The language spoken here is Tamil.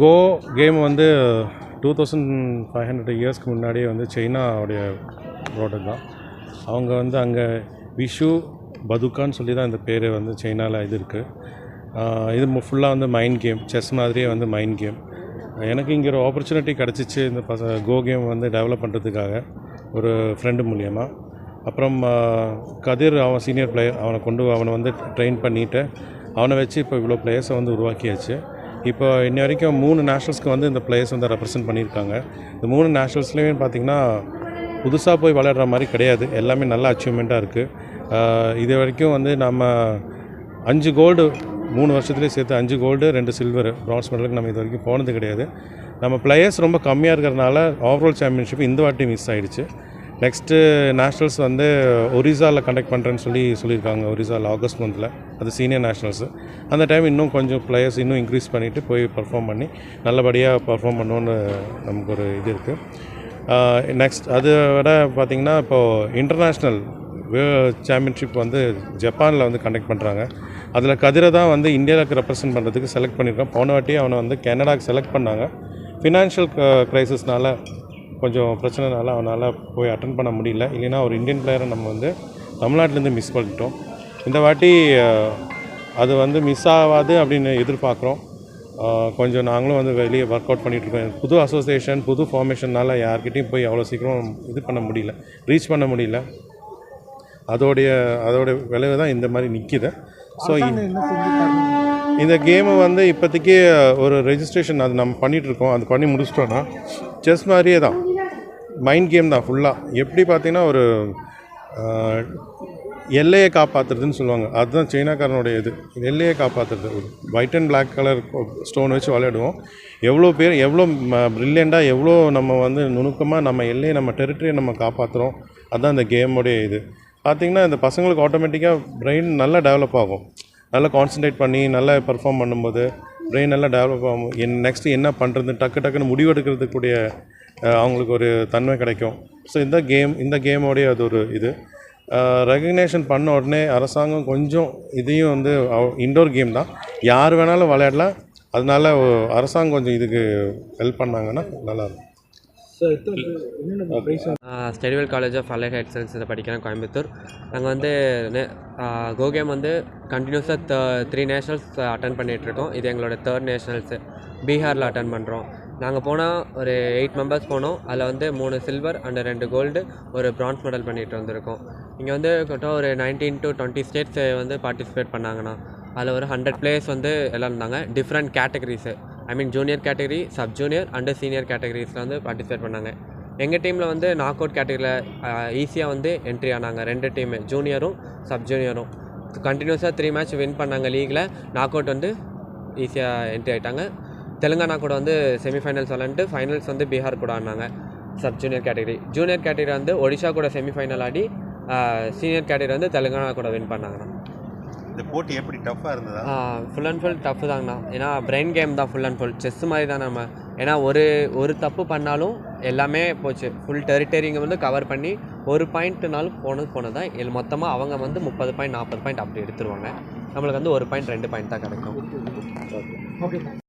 கோ கேம் வந்து 2500 இயர்ஸ்க்கு முன்னாடியே வந்து சைனாவுடைய ப்ராடக்ட் தான். அவங்க வந்து அங்கே விஷு பதுக்கான்னு சொல்லி தான் இந்த பேர் வந்து சைனாவில் இது இருக்குது. இது ஃபுல்லாக வந்து மைண்ட் கேம், செஸ் மாதிரியே வந்து மைண்ட் கேம். எனக்கு இங்கே ஒரு ஆப்பர்ச்சுனிட்டி கிடச்சிச்சு இந்த கோ கேம் வந்து டெவலப் பண்ணுறதுக்காக ஒரு ஃப்ரெண்டு மூலியமாக. அப்புறம் கதிர் அவன் சீனியர் பிளேயர், அவனை வந்து ட்ரெயின் பண்ணிவிட்டு அவனை வச்சு இப்போ இவ்வளோ பிளேயர்ஸை வந்து உருவாக்கியாச்சு. இப்போ இன்ன வரைக்கும் 3 நேஷ்னல்ஸ்க்கு வந்து இந்த பிளேயர்ஸ் வந்து ரெப்ரசென்ட் பண்ணியிருக்காங்க. இந்த 3 நேஷ்னல்ஸ்லேயும் பார்த்திங்கன்னா புதுசாக போய் விளையாடுற மாதிரி கிடையாது, எல்லாமே நல்ல அச்சீவ்மெண்ட்டாக இருக்குது. இது வரைக்கும் வந்து நம்ம 5 கோல்டு 3 வருஷத்துலேயே சேர்த்து 5 கோல்டு 2 சில்வர் பிரான்ஸ் மெடலுக்கு நம்ம இது வரைக்கும் போனது கிடையாது. நம்ம பிளேயர்ஸ் ரொம்ப கம்மியாக இருக்கிறதுனால ஓவரால் சாம்பியன்ஷிப் இந்த வாட்டி மிஸ் ஆகிடுச்சு. நெக்ஸ்ட்டு நேஷ்னல்ஸ் வந்து ஒரிசாவில் கண்டக்ட் பண்ணுறேன்னு சொல்லியிருக்காங்க. ஒரிசாவில் ஆகஸ்ட் மந்தில், அது சீனியர் நேஷ்னல்ஸு. அந்த டைம் இன்னும் கொஞ்சம் பிளேயர்ஸ் இன்னும் இன்க்ரீஸ் பண்ணிவிட்டு போய் பர்ஃபார்ம் பண்ணி நல்லபடியாக பர்ஃபார்ம் பண்ணணுன்னு நமக்கு ஒரு இது இருக்குது. நெக்ஸ்ட் அதை விட பார்த்திங்கன்னா இப்போது இன்டர்நேஷ்னல் சாம்பியன்ஷிப் வந்து ஜப்பானில் வந்து கண்டக்ட் பண்ணுறாங்க. அதில் கதிரை தான் வந்து இந்தியாவுக்கு ரெப்ரசென்ட் பண்ணுறதுக்கு செலக்ட் பண்ணியிருக்கோம். போன வாட்டி அவனை வந்து கனடாவுக்கு செலக்ட் பண்ணாங்க. ஃபினான்ஷியல் க்ரைசிஸ்னால் கொஞ்சம் பிரச்சனைனால அவனால் போய் அட்டன் பண்ண முடியல. இல்லைன்னா ஒரு இந்தியன் பிளேயரை நம்ம வந்து தமிழ்நாட்டிலேருந்து மிஸ் பண்ணிட்டோம். இந்த வாட்டி அது வந்து மிஸ் ஆகாது அப்படின்னு எதிர்பார்க்குறோம். கொஞ்சம் நாங்களும் வந்து வெளியே ஒர்க் அவுட் பண்ணிகிட்ருக்கோம். புது அசோசியேஷன் புது ஃபார்மேஷனால் யார்கிட்டையும் போய் அவ்வளோ சீக்கிரம் இது பண்ண முடியல, ரீச் பண்ண முடியல. அதோடைய விளைவு தான் இந்த மாதிரி நிற்கிது. ஸோ இந்த கேமை வந்து இப்போதைக்கு ஒரு ரெஜிஸ்ட்ரேஷன் அது நம்ம பண்ணிகிட்ருக்கோம். அது பண்ணி முடிச்சிட்டோன்னா செஸ் மாதிரியே தான், மைண்ட் கேம் தான் ஃபுல்லாக. எப்படி பார்த்திங்கன்னா ஒரு எல்லையை காப்பாற்றுறதுன்னு சொல்லுவாங்க, அதுதான் சைனாக்காரனுடைய இது. எல்லையை காப்பாற்றுறது, ஒரு white and black colour stone வச்சு விளையாடுவோம். எவ்வளோ பேர் எவ்வளோ ப்ரில்லியண்ட்டாக எவ்வளோ நம்ம வந்து நுணுக்கமாக நம்ம எல்லையை நம்ம டெரிட்டரியை நம்ம காப்பாற்றுறோம். அதுதான் இந்த கேமோடைய இது. பார்த்திங்கன்னா இந்த பசங்களுக்கு ஆட்டோமேட்டிக்காக பிரெயின் நல்லா டெவலப் ஆகும். நல்லா கான்சன்ட்ரேட் பண்ணி நல்லா பெர்ஃபார்ம் பண்ணும்போது பிரெயின் நல்லா டெவலப் ஆகும். நெக்ஸ்ட்டு என்ன பண்ணுறது டக்குன்னு முடிவெடுக்கிறதுக்கூடிய அவங்களுக்கு ஒரு தன்மை கிடைக்கும். ஸோ இந்த கேமோடைய அது ஒரு இது ரெகக்னேஷன் பண்ண உடனே அரசாங்கம் கொஞ்சம் இதையும் வந்து இன்டோர் கேம் தான், யார் வேணாலும் விளையாடலாம். அதனால அரசாங்கம் கொஞ்சம் இதுக்கு ஹெல்ப் பண்ணாங்கன்னா நல்லாயிருக்கும். ஸ்டெடிவெல் காலேஜ் ஆஃப் அலைட் எக்ஸலன்ஸில் படிக்கிறேன், கோயம்புத்தூர். நாங்கள் வந்து கோ கேம் வந்து கண்டினியூஸாக 3 நேஷ்னல்ஸ் அட்டன் பண்ணிகிட்ருக்கோம். இது எங்களோட 3rd நேஷ்னல்ஸு. பீகாரில் அட்டன் பண்ணுறோம். நாங்கள் போனால் ஒரு 8 மெம்பர்ஸ் போனோம். அதில் வந்து 3 சில்வர் அண்ட் 2 கோல்டு ஒரு பிரான்ஸ் மெடல் பண்ணிட்டு வந்திருக்கோம். இங்கே வந்து கிட்ட ஒரு 19 to 20 ஸ்டேட்ஸ் வந்து பார்ட்டிசிபேட் பண்ணாங்கன்னா அதில் ஒரு 100 பிளேயர்ஸ் வந்து எல்லாம் இருந்தாங்க. Different categories, junior category, sub junior and senior கேட்டகரிஸில் வந்து பார்ட்டிசிபேட் பண்ணாங்க. எங்கள் டீமில் வந்து நாக் அவுட் கேட்டகரியில் ஈஸியாக வந்து என்ட்ரி ஆனாங்க 2 டீமு, ஜூனியரும் சப் ஜூனியரும். கண்டினியூஸாக 3 மேட்ச் வின் பண்ணாங்க லீகில். நாக் அவுட் வந்து ஈஸியாக என்ட்ரி ஆகிட்டாங்க. தெலுங்கானா கூட வந்து செமிஃபைனல்ஸ் விளாண்டு ஃபைனல்ஸ் வந்து பீகார் கூட ஆடினாங்க sub junior category. Junior category வந்து ஒடிஷா கூட செமிஃபைனல் ஆடி சீனியர் கேட்டகரி வந்து தெலுங்கானா கூட வின் பண்ணாங்கண்ணா. இந்த போட்டி எப்படி டஃப்பாக இருந்ததா? ஃபுல் அண்ட் ஃபுல் டஃப்பு தாங்கண்ணா. ஏன்னா பிரெயின் கேம் தான் ஃபுல் அண்ட் ஃபுல், செஸ் மாதிரி தான் நம்ம. ஏன்னா ஒரு தப்பு பண்ணாலும் எல்லாமே போச்சு. ஃபுல் டெரிட்டரிங்க வந்து கவர் பண்ணி ஒரு பாயிண்ட்னாலும் போனது தான். மொத்தமாக அவங்க வந்து 30 பாயிண்ட் 40 பாயிண்ட் அப்படி எடுத்துருவாங்க. நம்மளுக்கு வந்து 1 பாயிண்ட் 2 பாயிண்ட் தான் கிடைக்கும். ஓகே.